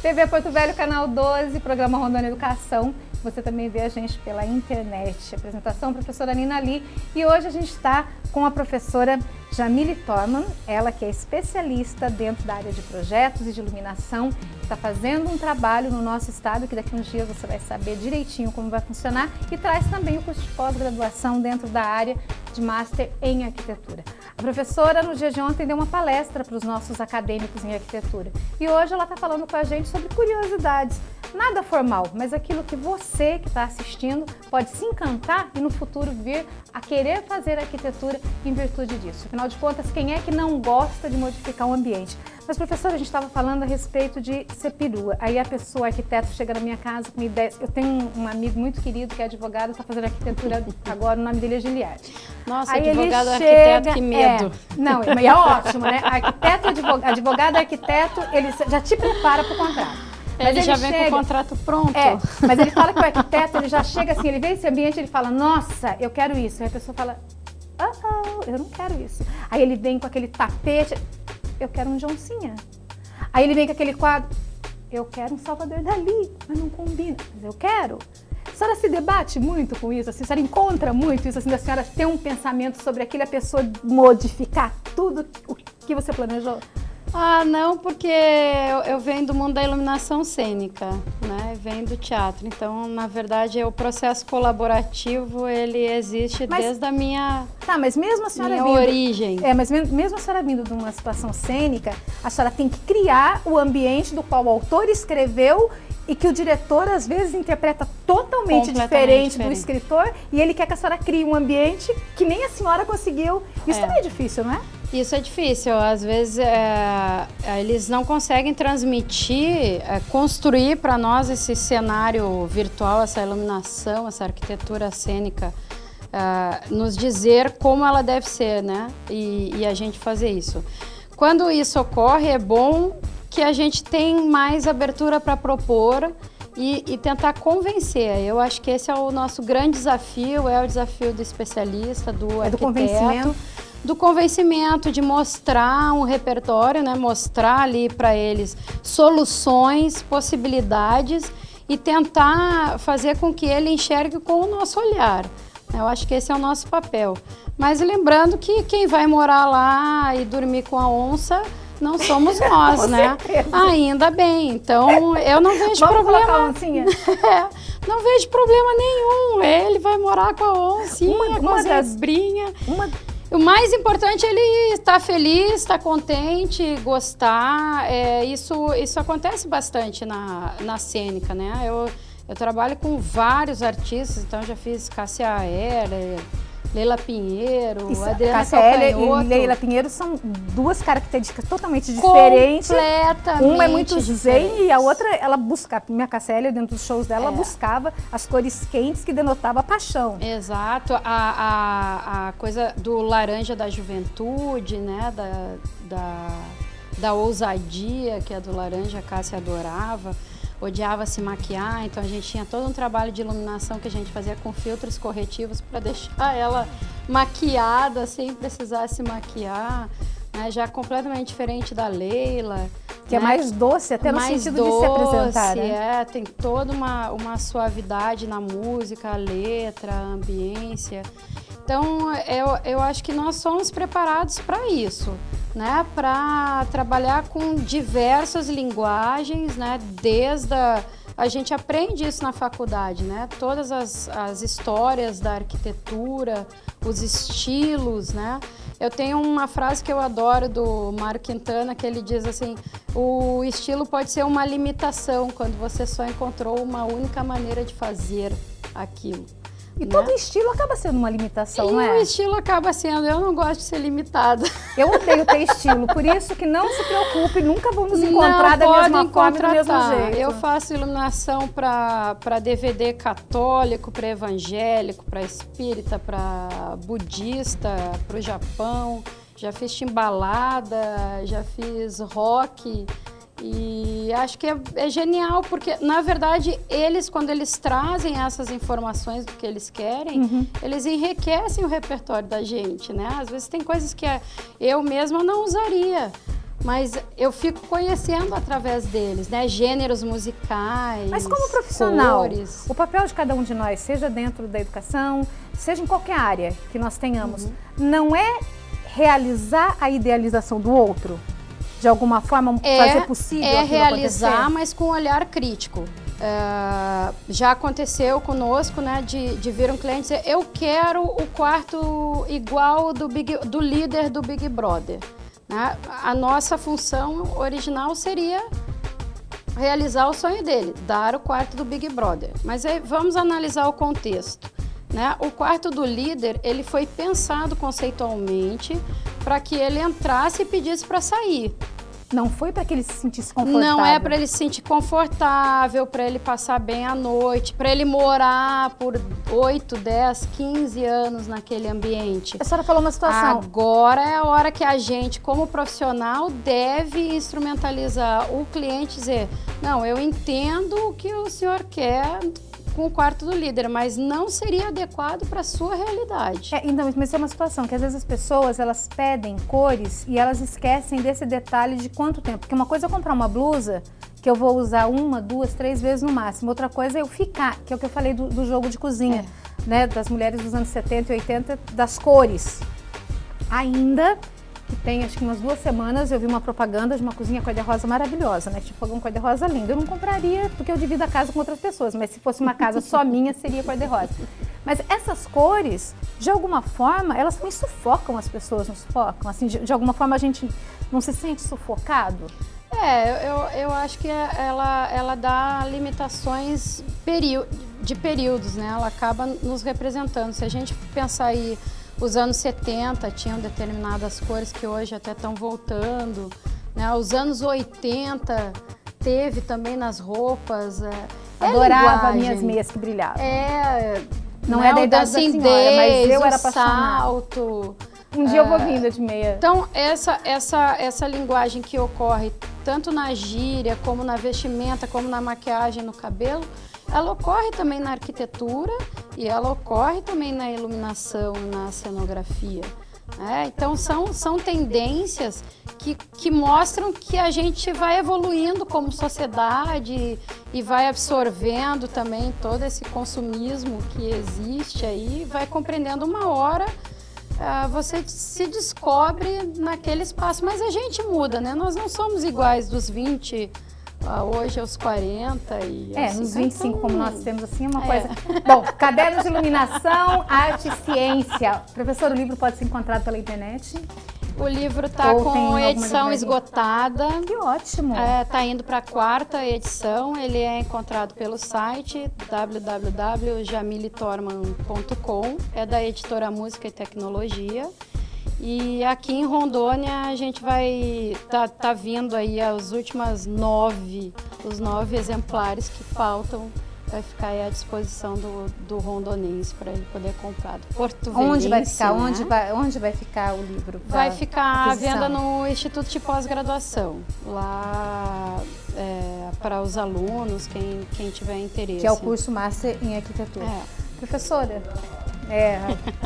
TV Porto Velho, canal 12, programa Rondônia Educação. Você também vê a gente pela internet. Apresentação, professora Nina Lee. E hoje a gente está com a professora Jamile Torman, ela que é especialista dentro da área de projetos e de iluminação, está fazendo um trabalho no nosso estado, que daqui a uns dias você vai saber direitinho como vai funcionar, e traz também o curso de pós-graduação dentro da área de Master em Arquitetura. A professora, no dia de ontem, deu uma palestra para os nossos acadêmicos em arquitetura. E hoje ela está falando com a gente sobre curiosidades. Nada formal, mas aquilo que você que está assistindo pode se encantar e no futuro vir a querer fazer arquitetura em virtude disso. Afinal de contas, quem é que não gosta de modificar o ambiente? Mas, professora, a gente estava falando a respeito de ser perua. Aí a pessoa, arquiteto, chega na minha casa com ideias. Eu tenho um amigo muito querido que é advogado, está fazendo arquitetura agora, o nome dele é Giliardi. Nossa, aí advogado, arquiteto, que medo. Não, é ótimo, né? Arquiteto, advogado, arquiteto, ele já te prepara para o contrato. Mas ele já vem com o contrato pronto. Mas ele fala que o arquiteto, ele já chega assim, ele vê esse ambiente, ele fala, nossa, eu quero isso. Aí a pessoa fala, eu não quero isso. Aí ele vem com aquele tapete, eu quero um John Cena. Aí ele vem com aquele quadro, eu quero um Salvador Dalí, mas não combina, mas eu quero. A senhora se debate muito com isso, assim, a senhora encontra muito isso, assim, da senhora ter um pensamento sobre aquilo, a pessoa modificar tudo o que você planejou? Ah, não, porque eu venho do mundo da iluminação cênica, né? Venho do teatro. Então, na verdade, o processo colaborativo, ele existe desde a minha, mas mesmo a senhora origem. Mas mesmo a senhora vindo de uma situação cênica, a senhora tem que criar o ambiente do qual o autor escreveu E que o diretor, às vezes, interpreta totalmente diferente do escritor e ele quer que a senhora crie um ambiente que nem a senhora conseguiu. Isso também é difícil, não é? Isso é difícil. Às vezes, eles não conseguem transmitir, construir para nós esse cenário virtual, essa iluminação, essa arquitetura cênica, nos dizer como ela deve ser, né? E a gente fazer isso. Quando isso ocorre, é bom que a gente tem mais abertura para propor e tentar convencer. Eu acho que esse é o nosso grande desafio, é o desafio do especialista, do arquiteto, do convencimento, de mostrar um repertório, né? Mostrar ali para eles soluções, possibilidades e tentar fazer com que ele enxergue com o nosso olhar. Eu acho que esse é o nosso papel. Mas lembrando que quem vai morar lá e dormir com a onça não somos nós, né? Ainda bem. Então, eu não vejo problema. Não vejo problema nenhum. Ele vai morar com a oncinha, com a zebrinha. O mais importante é ele estar feliz, estar contente, gostar. Isso acontece bastante na cênica, né? Eu trabalho com vários artistas, então já fiz Cássia Eller, Leila Pinheiro, Adriana Calcanhoto. E Leila Pinheiro são duas características totalmente diferentes. Completamente. Uma é muito zen e a outra, ela busca, a minha Cássia, dentro dos shows dela, ela buscava as cores quentes que denotavam a paixão. Exato, a coisa do laranja da juventude, né, da ousadia, que é do laranja, a Cássia adorava. Odiava se maquiar, então a gente tinha todo um trabalho de iluminação que a gente fazia com filtros corretivos para deixar ela maquiada sem precisar se maquiar, né? Já completamente diferente da Leila. Que é mais doce, até no sentido de se apresentar, né? Tem toda uma suavidade na música, a letra, a ambiência. Então, eu acho que nós somos preparados para isso, né? Para trabalhar com diversas linguagens, né? A gente aprende isso na faculdade, né? Todas as histórias da arquitetura, os estilos, né? Eu tenho uma frase que eu adoro do Mário Quintana, que ele diz assim: o estilo pode ser uma limitação quando você só encontrou uma única maneira de fazer aquilo. E todo estilo acaba sendo uma limitação, não é? O estilo acaba sendo, eu não gosto de ser limitada. Eu odeio ter estilo, por isso que não se preocupe, nunca vamos encontrar da mesma forma e do mesmo jeito. Eu faço iluminação para DVD católico, para evangélico, para espírita, para budista, para o Japão. Já fiz timbalada, já fiz rock. E acho que é genial, porque, na verdade, quando eles trazem essas informações do que eles querem, eles enriquecem o repertório da gente, né? Às vezes tem coisas que eu mesma não usaria, mas eu fico conhecendo através deles, né? Gêneros musicais, mas como profissional, cores. O papel de cada um de nós, seja dentro da educação, seja em qualquer área que nós tenhamos, não é realizar a idealização do outro? De alguma forma fazer possível aquilo realizar, acontecer? Mas com um olhar crítico. Já aconteceu conosco, né, de vir um cliente dizer: eu quero o quarto igual do líder do Big Brother. Né? A nossa função original seria realizar o sonho dele, dar o quarto do Big Brother. Mas aí vamos analisar o contexto. Né? O quarto do líder, ele foi pensado conceitualmente para que ele entrasse e pedisse para sair. Não foi para que ele se sentisse confortável? Não é para ele se sentir confortável, para ele passar bem a noite, para ele morar por 8, 10, 15 anos naquele ambiente. A senhora falou uma situação. Agora é a hora que a gente, como profissional, deve instrumentalizar o cliente e dizer: não, eu entendo o que o senhor quer com o quarto do líder, mas não seria adequado para a sua realidade. Então, mas é uma situação que às vezes as pessoas, elas pedem cores e elas esquecem desse detalhe de quanto tempo. Porque uma coisa é comprar uma blusa que eu vou usar 1, 2, 3 vezes no máximo. Outra coisa é eu ficar, que é o que eu falei do jogo de cozinha, né, das mulheres dos anos 70 e 80, das cores. Ainda que tem, acho que umas 2 semanas, eu vi uma propaganda de uma cozinha cor-de-rosa maravilhosa, né? Tipo, fogão cor-de-rosa lindo. Eu não compraria porque eu divido a casa com outras pessoas, mas se fosse uma casa só minha, seria cor-de-rosa. Mas essas cores, de alguma forma, elas também sufocam as pessoas, não sufocam? Assim, de alguma forma a gente não se sente sufocado? Eu acho que ela dá limitações de períodos, né? Ela acaba nos representando. Se a gente pensar aí, os anos 70 tinham determinadas cores que hoje até estão voltando, né? Os anos 80 teve também nas roupas. Adorava minhas meias que brilhavam. Não é da idade da senhora, mas eu era apaixonada. Salto. Um dia eu vou vindo de meia. Então, essa linguagem que ocorre tanto na gíria, como na vestimenta, como na maquiagem, no cabelo, ela ocorre também na arquitetura e ela ocorre também na iluminação, na cenografia. Então, são tendências que mostram que a gente vai evoluindo como sociedade e vai absorvendo também todo esse consumismo que existe aí, vai compreendendo uma hora. Você se descobre naquele espaço, mas a gente muda, né? Nós não somos iguais dos 20 hoje aos 40 e assim, nos 25 então, como nós temos assim, uma coisa... Bom, Cadernos de Iluminação, Arte e Ciência. Professor, o livro pode ser encontrado pela internet? O livro está com edição esgotada. Que ótimo! Está indo para a 4ª edição. Ele é encontrado pelo site www.jamilitorman.com. É da editora Música e Tecnologia. E aqui em Rondônia a gente vai tá vindo aí os 9 exemplares que faltam. Vai ficar aí à disposição do rondonense para ele poder comprar. Do porto-velhense. Onde vai ficar? Né? Onde vai ficar o livro? Vai ficar à venda no Instituto de Pós-Graduação. Lá para os alunos, quem tiver interesse. Que é o curso Master em Arquitetura. Professora,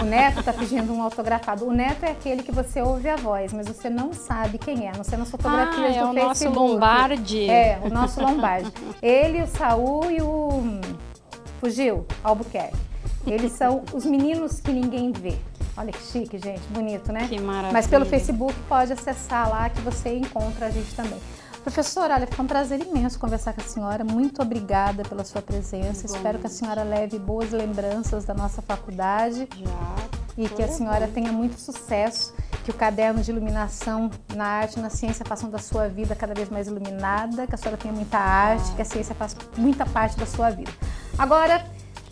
o Neto está pedindo um autografado. O Neto é aquele que você ouve a voz, mas você não sabe quem é, a não ser nas fotografias do Facebook. Nosso Lombardi. O nosso Lombardi. Ele, o Saul e o Albuquerque. Eles são os meninos que ninguém vê. Olha que chique, gente, bonito, né? Que maravilha. Mas pelo Facebook pode acessar lá que você encontra a gente também. Professora, olha, foi um prazer imenso conversar com a senhora. Muito obrigada pela sua presença. Espero que a senhora leve boas lembranças da nossa faculdade. E que a senhora tenha muito sucesso. Que o caderno de iluminação na arte e na ciência façam da sua vida cada vez mais iluminada. Que a senhora tenha muita arte, que a ciência faça muita parte da sua vida. Agora,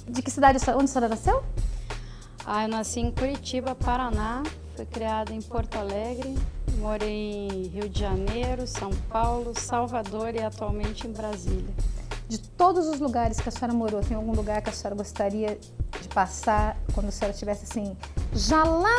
de que cidade, onde a senhora nasceu? Eu nasci em Curitiba, Paraná. Fui criada em Porto Alegre. Morei em Rio de Janeiro, São Paulo, Salvador e atualmente em Brasília. De todos os lugares que a senhora morou, tem algum lugar que a senhora gostaria de passar quando a senhora estivesse assim, já lá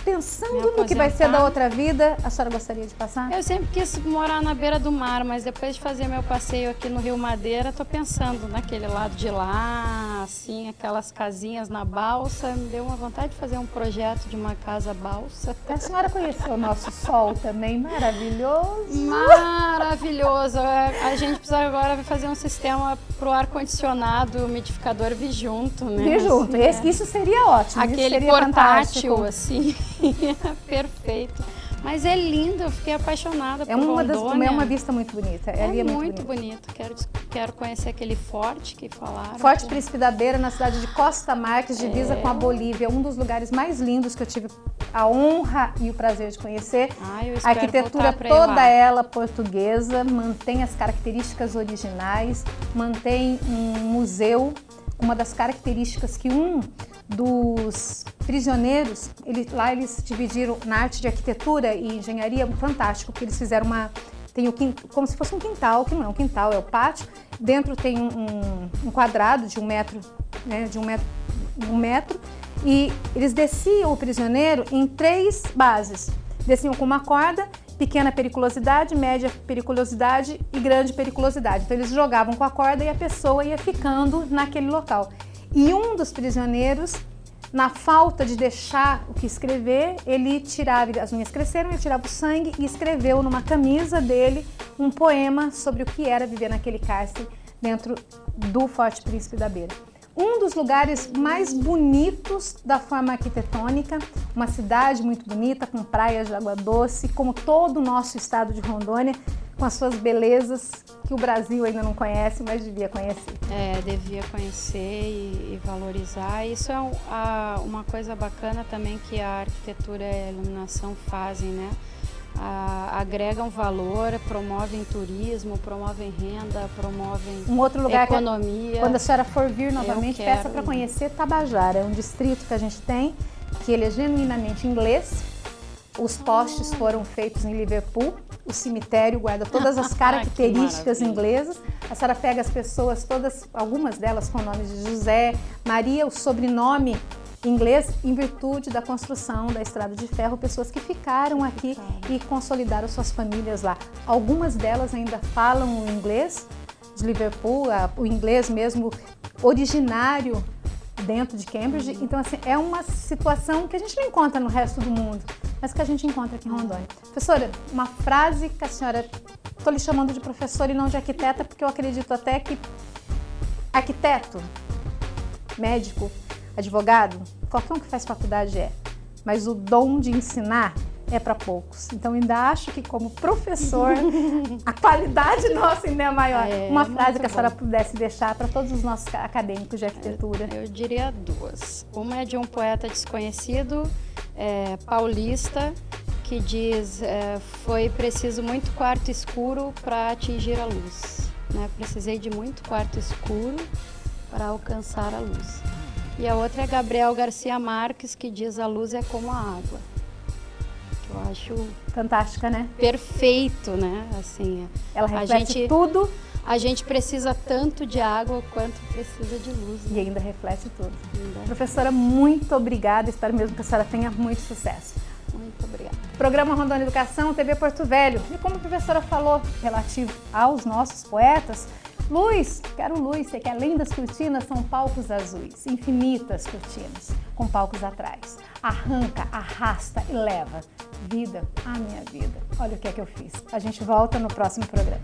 pensando no que vai ser da outra vida, a senhora gostaria de passar? Eu sempre quis morar na beira do mar, mas depois de fazer meu passeio aqui no Rio Madeira, tô pensando naquele lado de lá, assim, aquelas casinhas na balsa. Me deu uma vontade de fazer um projeto de uma casa balsa. A senhora conheceu o nosso sol também, maravilhoso? Maravilhoso! A gente precisa agora fazer um sistema pro ar-condicionado, o umidificador vir junto, né? Vir junto, assim, isso seria ótimo. Aquele seria portátil, fantástico. assim. Perfeito. Mas é lindo, eu fiquei apaixonada por Rondônia. É uma vista muito bonita. É muito bonito. Quero conhecer aquele forte que falaram. Forte Príncipe da Beira, na cidade de Costa Marques, divisa com a Bolívia. Um dos lugares mais lindos que eu tive a honra e o prazer de conhecer. A arquitetura toda ela portuguesa, mantém as características originais, mantém um museu. Uma das características que dos prisioneiros, lá eles dividiram na arte de arquitetura e engenharia, fantástico, porque eles fizeram como se fosse um quintal, que não é um quintal, é o pátio. Dentro tem um quadrado de 1 metro, né, de 1 metro, e eles desciam o prisioneiro em 3 bases. Desciam com uma corda, pequena periculosidade, média periculosidade e grande periculosidade. Então eles jogavam com a corda e a pessoa ia ficando naquele local. E um dos prisioneiros, na falta de deixar o que escrever, ele tirava, as unhas cresceram, ele tirava o sangue e escreveu numa camisa dele um poema sobre o que era viver naquele cárcere dentro do Forte Príncipe da Beira. Um dos lugares mais bonitos da forma arquitetônica, uma cidade muito bonita, com praias de água doce, como todo o nosso estado de Rondônia, com as suas belezas que o Brasil ainda não conhece, mas devia conhecer. Devia conhecer e valorizar. Isso é uma coisa bacana também que a arquitetura e a iluminação fazem, né? A agregam valor, promovem turismo, promovem renda, promovem um outro lugar economia. Quando a senhora for vir novamente, peça para conhecer Tabajara. É um distrito que a gente tem, que ele é genuinamente inglês. Os postes foram feitos em Liverpool. O cemitério guarda todas as características inglesas. A senhora pega as pessoas todas, algumas delas com nomes de José, Maria, o sobrenome inglês, em virtude da construção da estrada de ferro, pessoas que ficaram aqui e consolidaram suas famílias lá. Algumas delas ainda falam o inglês de Liverpool, o inglês mesmo originário dentro de Cambridge. Então, assim, é uma situação que a gente não encontra no resto do mundo, mas que a gente encontra aqui em Rondônia. Professora, uma frase que a senhora... Estou lhe chamando de professora e não de arquiteta, porque eu acredito até que arquiteto, médico, advogado, qualquer um que faz faculdade mas o dom de ensinar é para poucos. Então, ainda acho que como professor, a qualidade nossa ainda é maior. Uma frase que a senhora pudesse deixar para todos os nossos acadêmicos de arquitetura. Eu diria duas. Uma é de um poeta desconhecido, paulista, que diz, foi preciso muito quarto escuro para atingir a luz. Né? Precisei de muito quarto escuro para alcançar a luz. E a outra é Gabriel Garcia Marques, que diz: a luz é como a água. Que eu acho fantástica, né? Perfeito, né? Assim, ela reflete tudo. A gente precisa tanto de água quanto precisa de luz. Né? E ainda reflete tudo. Professora, muito obrigada. Espero mesmo que a senhora tenha muito sucesso. Muito obrigada. Programa Rondônia Educação, TV Porto Velho. E como a professora falou, relativo aos nossos poetas, luz, quero luz, sei que além das cortinas são palcos azuis, infinitas cortinas, com palcos atrás. Arranca, arrasta e leva vida à minha vida. Olha o que é que eu fiz. A gente volta no próximo programa.